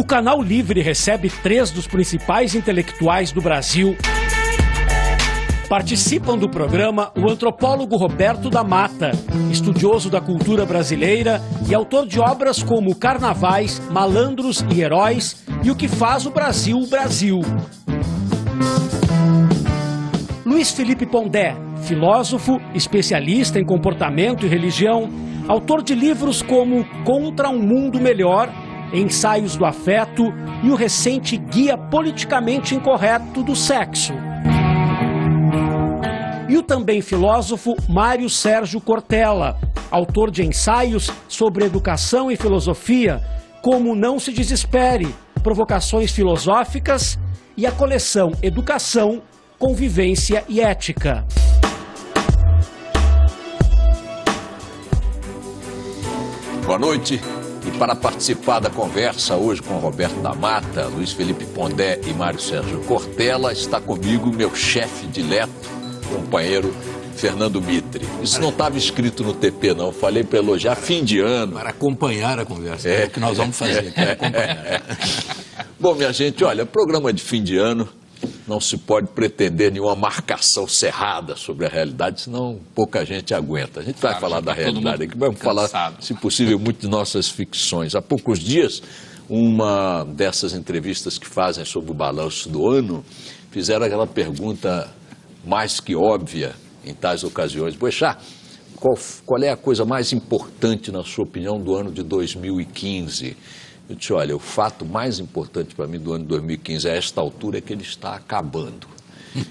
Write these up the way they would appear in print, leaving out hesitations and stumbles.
O Canal Livre recebe 3 dos principais intelectuais do Brasil. Participam do programa o antropólogo Roberto da Mata, estudioso da cultura brasileira e autor de obras como Carnavais, Malandros e Heróis e O que faz o Brasil, Brasil. Luiz Felipe Pondé, filósofo, especialista em comportamento e religião, autor de livros como Contra um Mundo Melhor, Ensaios do Afeto e o recente Guia Politicamente Incorreto do Sexo. E o também filósofo Mário Sérgio Cortella, autor de ensaios sobre educação e filosofia, como Não se Desespere, Provocações Filosóficas e a coleção Educação, Convivência e Ética. Boa noite. E para participar da conversa hoje com Roberto da Mata, Luiz Felipe Pondé e Mário Sérgio Cortella, está comigo meu chefe dileto, companheiro Fernando Mitre. Isso não estava escrito no TP, não. Eu falei para elogiar fim de ano. Para acompanhar a conversa. É o que nós vamos fazer aqui, acompanhar. Bom, minha gente, olha, programa de fim de ano, não se pode pretender nenhuma marcação cerrada sobre a realidade, senão pouca gente aguenta. A gente vai falar da realidade aqui, vamos falar, se possível, muito de nossas ficções. Há poucos dias, uma dessas entrevistas que fazem sobre o balanço do ano, fizeram aquela pergunta mais que óbvia em tais ocasiões. Boechat, qual é a coisa mais importante, na sua opinião, do ano de 2015? Eu disse, olha, o fato mais importante para mim do ano de 2015 a esta altura é que ele está acabando.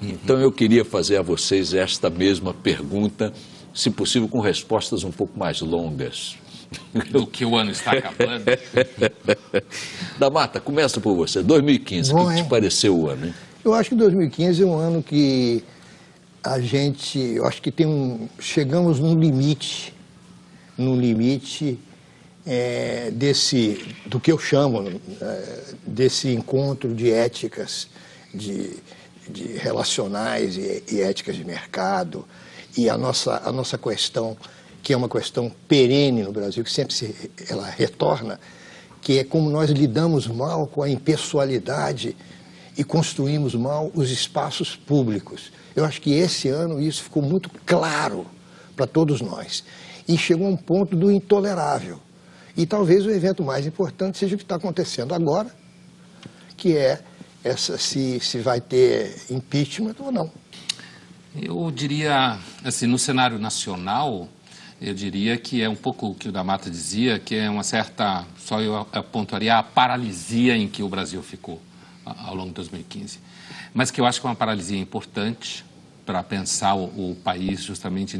Então eu queria fazer a vocês esta mesma pergunta, se possível com respostas um pouco mais longas. Do que o ano está acabando? Da Mata, começa por você. 2015, o que te pareceu o ano, hein? Eu acho que 2015 é um ano que eu acho que chegamos num limite do que eu chamo, desse encontro de éticas, de relacionais e éticas de mercado, e a nossa questão, que é uma questão perene no Brasil, que sempre ela retorna, que é como nós lidamos mal com a impessoalidade e construímos mal os espaços públicos. Eu acho que esse ano isso ficou muito claro para todos nós. E chegou a um ponto do intolerável. E talvez o evento mais importante seja o que está acontecendo agora, que é se vai ter impeachment ou não. Eu diria, assim, no cenário nacional, eu diria que é um pouco o que o da Mata dizia, que é uma certa, só eu apontaria a paralisia em que o Brasil ficou ao longo de 2015. Mas que eu acho que é uma paralisia importante para pensar o país justamente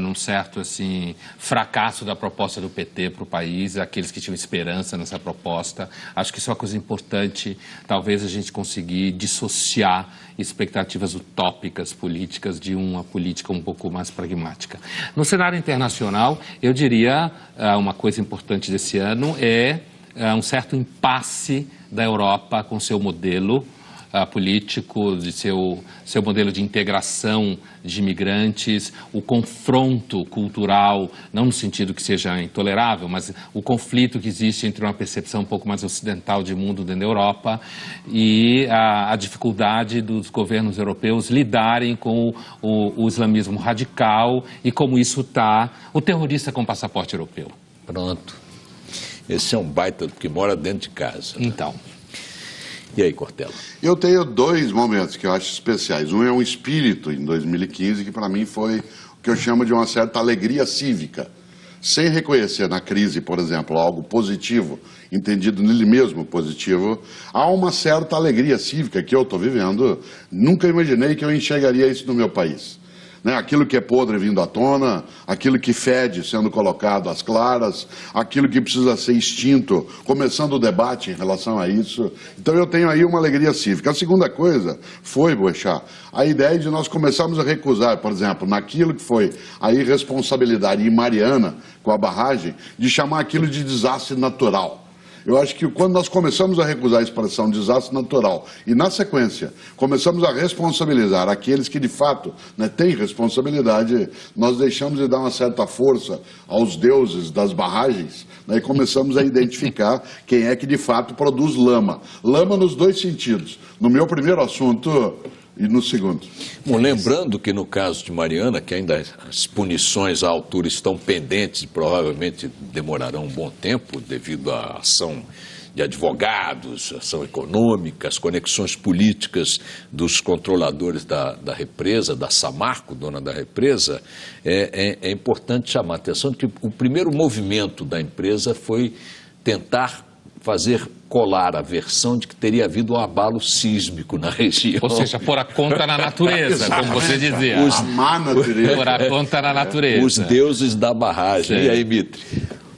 num certo assim, fracasso da proposta do PT para o país, aqueles que tinham esperança nessa proposta. Acho que isso é uma coisa importante, talvez a gente conseguir dissociar expectativas utópicas políticas de uma política um pouco mais pragmática. No cenário internacional, eu diria uma coisa importante desse ano é um certo impasse da Europa com seu modelo político, de seu modelo de integração de imigrantes, o confronto cultural, não no sentido que seja intolerável, mas o conflito que existe entre uma percepção um pouco mais ocidental de mundo dentro da Europa e a dificuldade dos governos europeus lidarem com o islamismo radical e como isso está, o terrorista com passaporte europeu. Pronto. Esse é um baita que mora dentro de casa. Então. E aí, Cortella? Eu tenho 2 momentos que eu acho especiais. Um é um espírito em 2015, que para mim foi o que eu chamo de uma certa alegria cívica. Sem reconhecer na crise, por exemplo, algo positivo, entendido nele mesmo positivo, há uma certa alegria cívica que eu estou vivendo. Nunca imaginei que eu enxergaria isso no meu país. Né? Aquilo que é podre vindo à tona, aquilo que fede sendo colocado às claras, aquilo que precisa ser extinto, começando o debate em relação a isso. Então eu tenho aí uma alegria cívica. A segunda coisa foi, Boechat, a ideia de nós começarmos a recusar, por exemplo, naquilo que foi a irresponsabilidade em Mariana, com a barragem, de chamar aquilo de desastre natural. Eu acho que quando nós começamos a recusar a expressão desastre natural e, na sequência, começamos a responsabilizar aqueles que, de fato, né, têm responsabilidade, nós deixamos de dar uma certa força aos deuses das barragens, né, e começamos a identificar quem é que, de fato, produz lama. Lama nos dois sentidos. No meu primeiro assunto e no segundo. Bom, lembrando que no caso de Mariana, que ainda as punições à altura estão pendentes e provavelmente demorarão um bom tempo devido à ação de advogados, ação econômica, as conexões políticas dos controladores da represa, da Samarco, dona da represa, é importante chamar a atenção de que o primeiro movimento da empresa foi tentar fazer colar a versão de que teria havido um abalo sísmico na região. Ou seja, pôr a conta na natureza, como você dizia. A má natureza. Pôr a conta na natureza. Os deuses da barragem. Sim. E aí, Mitre?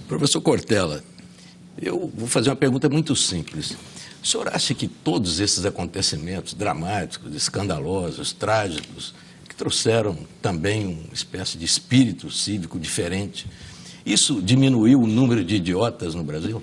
Professor Cortella, eu vou fazer uma pergunta muito simples. O senhor acha que todos esses acontecimentos dramáticos, escandalosos, trágicos, que trouxeram também uma espécie de espírito cívico diferente, isso diminuiu o número de idiotas no Brasil?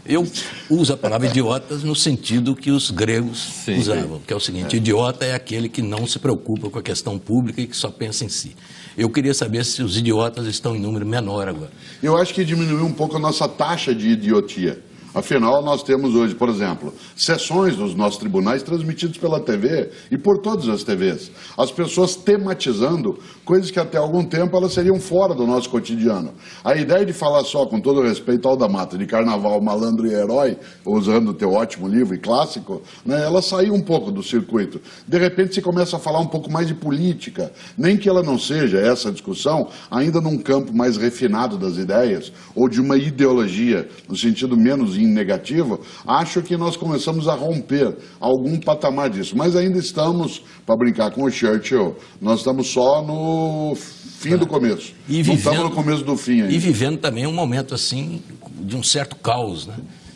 Eu uso a palavra idiotas no sentido que os gregos usavam, que é o seguinte: idiota é aquele que não se preocupa com a questão pública e que só pensa em si. Eu queria saber se os idiotas estão em número menor agora. Eu acho que diminuiu um pouco a nossa taxa de idiotia. Afinal, nós temos hoje, por exemplo, sessões dos nossos tribunais transmitidos pela TV e por todas as TVs. As pessoas tematizando coisas que até algum tempo elas seriam fora do nosso cotidiano. A ideia de falar só, com todo respeito ao da Mata, de carnaval, malandro e herói, usando o teu ótimo livro e clássico, né, ela saiu um pouco do circuito. De repente se começa a falar um pouco mais de política, nem que ela não seja essa discussão, ainda num campo mais refinado das ideias, ou de uma ideologia, no sentido menos negativo, acho que nós começamos a romper algum patamar disso. Mas ainda estamos, para brincar com o Churchill, nós estamos só no fim do começo. Não estamos no começo do fim ainda. E vivendo também um momento assim de um certo caos, né?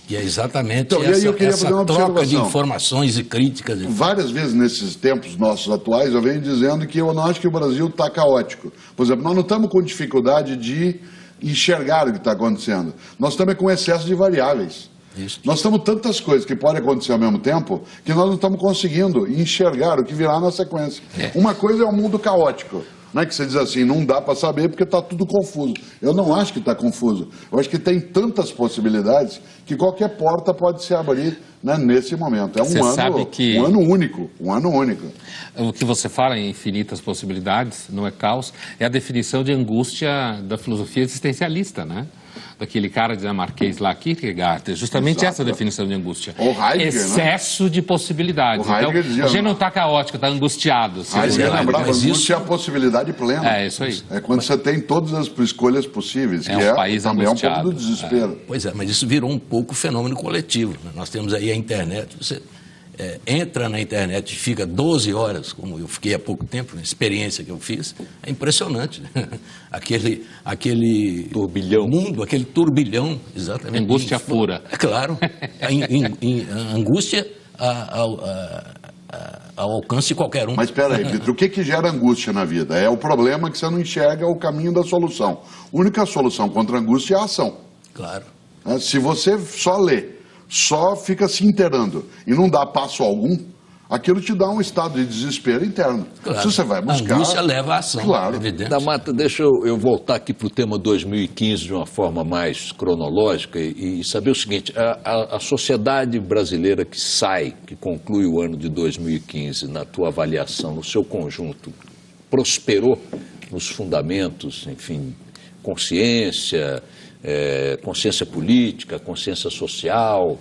E é exatamente então, essa troca de informações e críticas. Várias vezes nesses tempos nossos atuais eu venho dizendo que eu não acho que o Brasil está caótico. Por exemplo, nós não estamos com dificuldade de enxergar o que está acontecendo. Nós estamos com excesso de variáveis. Isso. Nós estamos tantas coisas que podem acontecer ao mesmo tempo que nós não estamos conseguindo enxergar o que virá na sequência. Uma coisa é o mundo caótico, né, que você diz assim, não dá para saber porque está tudo confuso. Eu não acho que está confuso. Eu acho que tem tantas possibilidades que qualquer porta pode se abrir, né, nesse momento. É um ano único. O que você fala em infinitas possibilidades, não é caos, é a definição de angústia da filosofia existencialista, né? Daquele cara dinamarquês lá, Kierkegaard, justamente essa definição de angústia. O Heidegger, excesso, né, de possibilidades. Então, dizia, a gente não está caótico, está angustiado. Heidegger lembrava, angústia é a possibilidade plena. É isso aí. É quando você tem todas as escolhas possíveis, que país também angustiado. É um pouco do desespero. Pois é, mas isso virou um pouco fenômeno coletivo. Né? Nós temos aí a internet, você entra na internet e fica 12 horas, como eu fiquei há pouco tempo, na experiência que eu fiz, é impressionante. Aquele turbilhão. Mundo, aquele turbilhão, exatamente. Angústia pura. É claro. Angústia ao alcance de qualquer um. Mas espera aí, Vitor, o que gera angústia na vida? É o problema que você não enxerga o caminho da solução. A única solução contra a angústia é a ação. Claro. Se você só lê, só fica se inteirando e não dá passo algum, aquilo te dá um estado de desespero interno. Claro. Se você vai buscar... A angústia leva à ação. Claro. Evidente. Da Mata, deixa eu voltar aqui para o tema 2015 de uma forma mais cronológica e saber o seguinte, a sociedade brasileira que conclui o ano de 2015, na tua avaliação, no seu conjunto, prosperou nos fundamentos, enfim, consciência política, consciência social,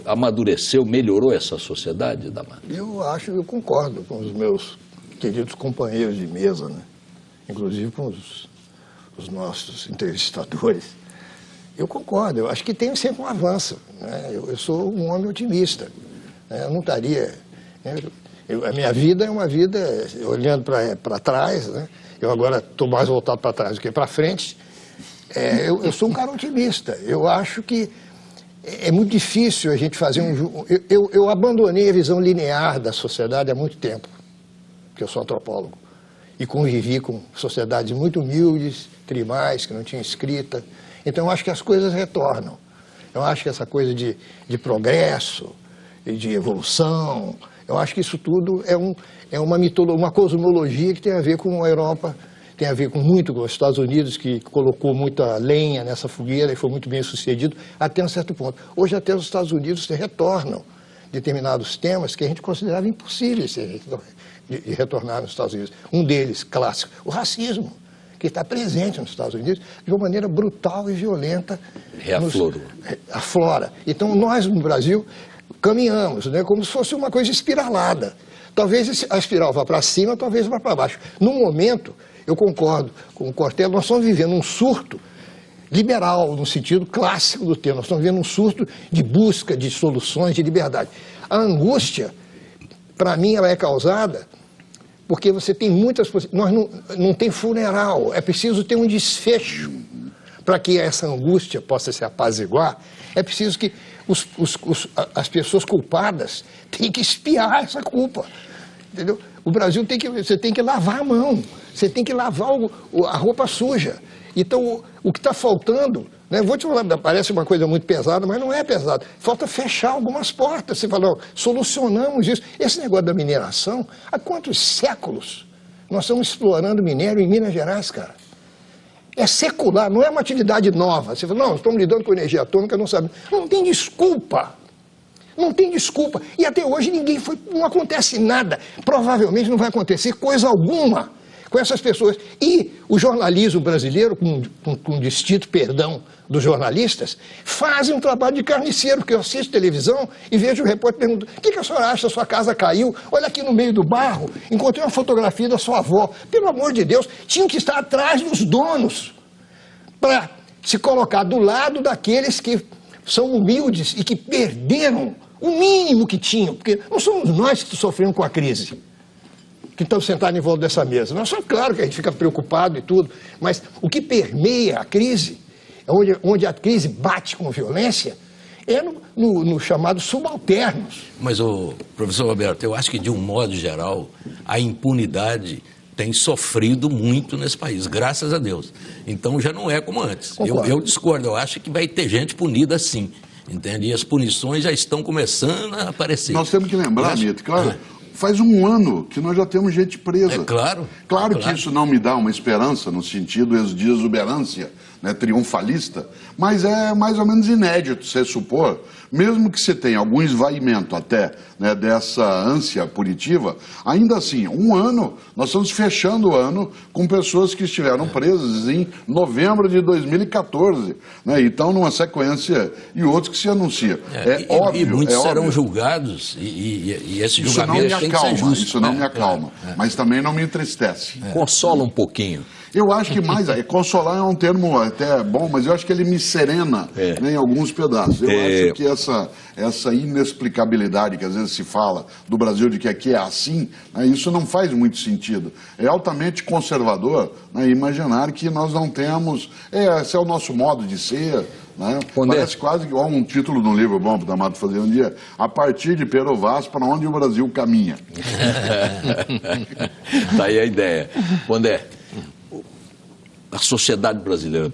amadureceu, melhorou essa sociedade, Damar? Eu concordo com os meus queridos companheiros de mesa, né? Inclusive com os nossos entrevistadores. Eu concordo, eu acho que tem sempre um avanço, né? Eu sou um homem otimista, né? Eu não estaria... a minha vida é uma vida, olhando para trás, né? Eu agora estou mais voltado para trás do que para frente. Eu sou um cara otimista. Eu acho que é muito difícil a gente fazer eu abandonei a visão linear da sociedade há muito tempo, porque eu sou antropólogo, e convivi com sociedades muito humildes, tribais, que não tinham escrita. Então, eu acho que as coisas retornam. Eu acho que essa coisa de progresso e de evolução, eu acho que isso tudo é uma cosmologia que tem a ver com a Europa, tem a ver com muito com os Estados Unidos, que colocou muita lenha nessa fogueira e foi muito bem sucedido até um certo ponto. Hoje até os Estados Unidos retornam determinados temas que a gente considerava impossíveis de retornar nos Estados Unidos. Um deles, clássico, o racismo, que está presente nos Estados Unidos de uma maneira brutal e violenta. Aflora. Então nós no Brasil caminhamos, né, como se fosse uma coisa espiralada. Talvez a espiral vá para cima, talvez vá para baixo. No momento, eu concordo com o Cortella, nós estamos vivendo um surto liberal, no sentido clássico do termo. Nós estamos vivendo um surto de busca de soluções, de liberdade. A angústia, para mim, ela é causada porque você tem muitas possibilidades. Nós não tem funeral, é preciso ter um desfecho. Para que essa angústia possa se apaziguar, é preciso que as pessoas culpadas tenham que expiar essa culpa. Entendeu? O Brasil você tem que lavar a mão, você tem que lavar a roupa suja. Então, o que está faltando, né, vou te falar, parece uma coisa muito pesada, mas não é pesada. Falta fechar algumas portas. Você fala, solucionamos isso. Esse negócio da mineração, há quantos séculos nós estamos explorando minério em Minas Gerais, cara? É secular, não é uma atividade nova. Você fala, não, estamos lidando com energia atômica, não sabe. Não tem desculpa. Não tem desculpa. E até hoje não acontece nada. Provavelmente não vai acontecer coisa alguma com essas pessoas. E o jornalismo brasileiro, com distinto perdão dos jornalistas, fazem um trabalho de carniceiro, porque eu assisto televisão e vejo o repórter perguntando, o que a senhora acha? Sua casa caiu? Olha aqui no meio do barro, encontrei uma fotografia da sua avó. Pelo amor de Deus, tinham que estar atrás dos donos para se colocar do lado daqueles que são humildes e que perderam o mínimo que tinham, porque não somos nós que sofremos com a crise, que estamos sentados em volta dessa mesa. Nós somos, claro que a gente fica preocupado e tudo, mas o que permeia a crise, onde a crise bate com violência, é no chamado subalternos. Mas, professor Roberto, eu acho que, de um modo geral, a impunidade tem sofrido muito nesse país, graças a Deus. Então já não é como antes. Eu discordo, eu acho que vai ter gente punida sim, entende? E as punições já estão começando a aparecer. Nós temos que lembrar, Mito, claro, faz um ano que nós já temos gente presa. É claro. Claro que isso não me dá uma esperança no sentido de exuberância, né, triunfalista, mas é mais ou menos inédito você supor, mesmo que você tenha algum esvaimento até, né, dessa ânsia punitiva, ainda assim, um ano, nós estamos fechando o ano com pessoas que estiveram presas em novembro de 2014, né, então numa sequência, e outros que se anuncia. Óbvio. E muitos serão julgados, e esse julgamento tem que ser justo. Isso não me acalma, mas também não me entristece. Consola um pouquinho. Eu acho que mais, consolar é um termo até bom, mas eu acho que ele me serena, né, em alguns pedaços. Eu acho que essa inexplicabilidade que às vezes se fala do Brasil de que aqui é assim, né, isso não faz muito sentido. É altamente conservador, né, imaginar que nós não temos, esse é o nosso modo de ser, né? Parece quase igual um título de um livro bom para o D'Amato fazer um dia, a partir de Pero Vaz, para onde o Brasil caminha. Daí a ideia. Pondé, a sociedade brasileira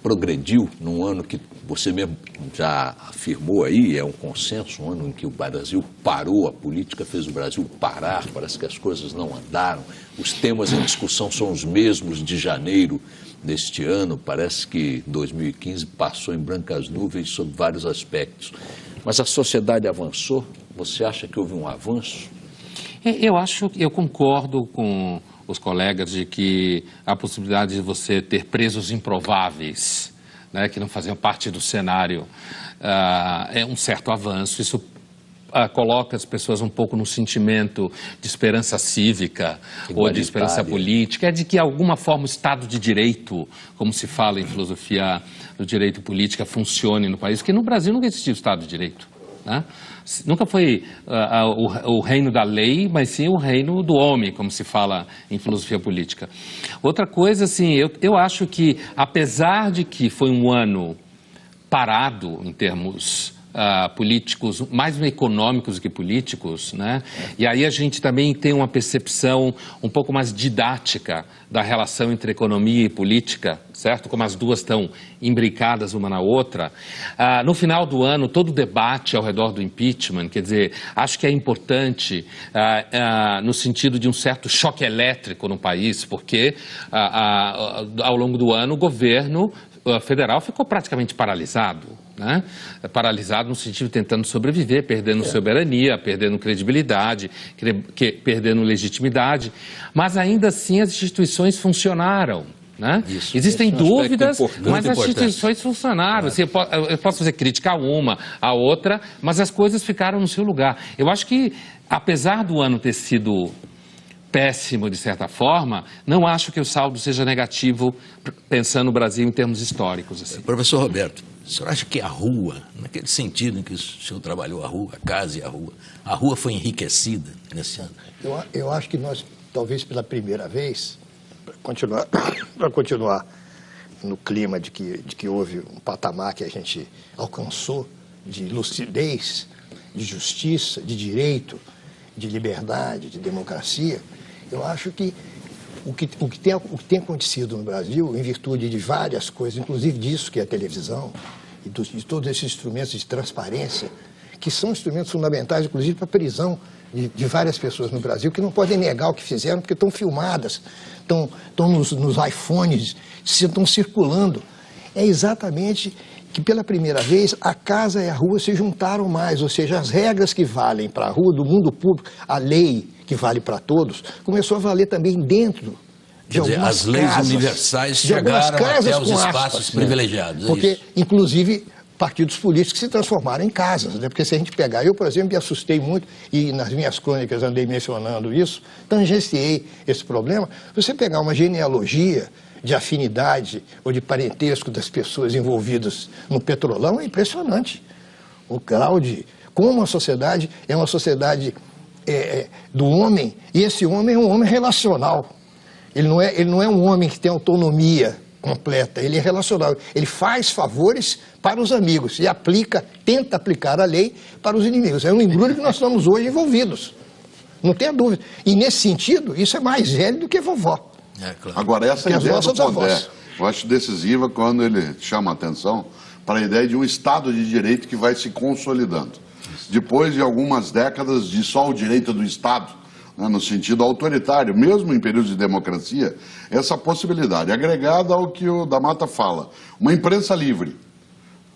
progrediu num ano que você mesmo já afirmou aí, é um consenso, um ano em que o Brasil parou, a política fez o Brasil parar, parece que as coisas não andaram, os temas em discussão são os mesmos de janeiro deste ano, parece que 2015 passou em brancas nuvens sob vários aspectos. Mas a sociedade avançou? Você acha que houve um avanço? Eu concordo com os colegas de que a possibilidade de você ter presos improváveis, né, que não faziam parte do cenário, é um certo avanço. Isso coloca as pessoas um pouco no sentimento de esperança cívica ou de esperança política, de que, de alguma forma, o Estado de Direito, como se fala em filosofia do direito política, funcione no país, porque no Brasil nunca existiu Estado de Direito, né? Nunca foi o reino da lei, mas sim o reino do homem, como se fala em filosofia política. Outra coisa, assim, eu acho que, apesar de que foi um ano parado em termos políticos, mais econômicos do que políticos, né? E aí a gente também tem uma percepção um pouco mais didática da relação entre economia e política, certo? Como as duas estão imbricadas uma na outra. No final do ano, todo o debate ao redor do impeachment, quer dizer, acho que é importante no sentido de um certo choque elétrico no país, porque ao longo do ano o governo federal ficou praticamente paralisado, né? Paralisado no sentido de tentando sobreviver, perdendo soberania, perdendo credibilidade, perdendo legitimidade, mas ainda assim as instituições funcionaram, né? Existem dúvidas, mas as instituições funcionaram. Eu posso fazer crítica a uma, a outra, mas as coisas ficaram no seu lugar. Eu acho que, apesar do ano ter sido péssimo, de certa forma, não acho que o saldo seja negativo, pensando no Brasil em termos históricos. Assim. Professor Roberto, o senhor acha que a rua, naquele sentido em que o senhor trabalhou a rua, a casa e a rua foi enriquecida nesse ano? Eu acho que nós, talvez pela primeira vez, para continuar no clima de que houve um patamar que a gente alcançou de lucidez, de justiça, de direito, de liberdade, de democracia, eu acho que o que tem acontecido no Brasil, em virtude de várias coisas, inclusive disso que é a televisão, e de todos esses instrumentos de transparência, que são instrumentos fundamentais, inclusive para a prisão de várias pessoas no Brasil, que não podem negar o que fizeram, porque estão filmadas, estão nos iPhones, estão circulando. É exatamente que pela primeira vez a casa e a rua se juntaram mais, ou seja, as regras que valem para a rua, do mundo público, a lei que vale para todos, começou a valer também dentro de algumas casas. As leis universais chegaram até os espaços privilegiados. Porque, inclusive, partidos políticos se transformaram em casas, né? Porque se a gente pegar, eu, por exemplo, me assustei muito, e nas minhas crônicas andei mencionando isso, tangenciei esse problema. Você pegar uma genealogia de afinidade ou de parentesco das pessoas envolvidas no petrolão é impressionante. O grau de... Como a sociedade é uma sociedade do homem, e esse homem é um homem relacional. Ele não é um homem que tem autonomia completa, ele é relacional. Ele faz favores para os amigos e tenta aplicar a lei para os inimigos. É um embrulho que nós estamos hoje envolvidos. Não tenha dúvida. E nesse sentido, isso é mais velho do que vovó. Claro. Agora, essa ideia do poder, eu acho decisiva quando ele chama a atenção para a ideia de um Estado de Direito que vai se consolidando. Depois de algumas décadas de só o direito do Estado, né, no sentido autoritário, mesmo em períodos de democracia, essa possibilidade, agregada ao que o da Mata fala, uma imprensa livre,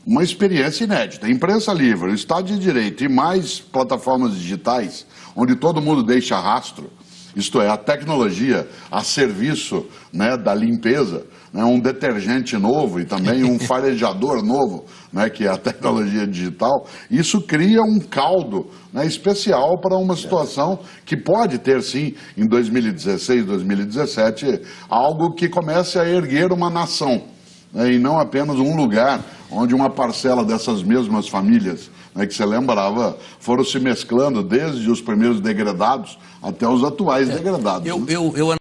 uma experiência inédita, imprensa livre, o Estado de Direito e mais plataformas digitais, onde todo mundo deixa rastro, isto é, a tecnologia a serviço, né, da limpeza, né, um detergente novo e também um farejador novo, né, que é a tecnologia digital, isso cria um caldo, né, especial para uma situação que pode ter, sim, em 2016, 2017, algo que comece a erguer uma nação, né, e não apenas um lugar onde uma parcela dessas mesmas famílias, né, que você lembrava, foram se mesclando desde os primeiros degradados até os atuais degradados. Eu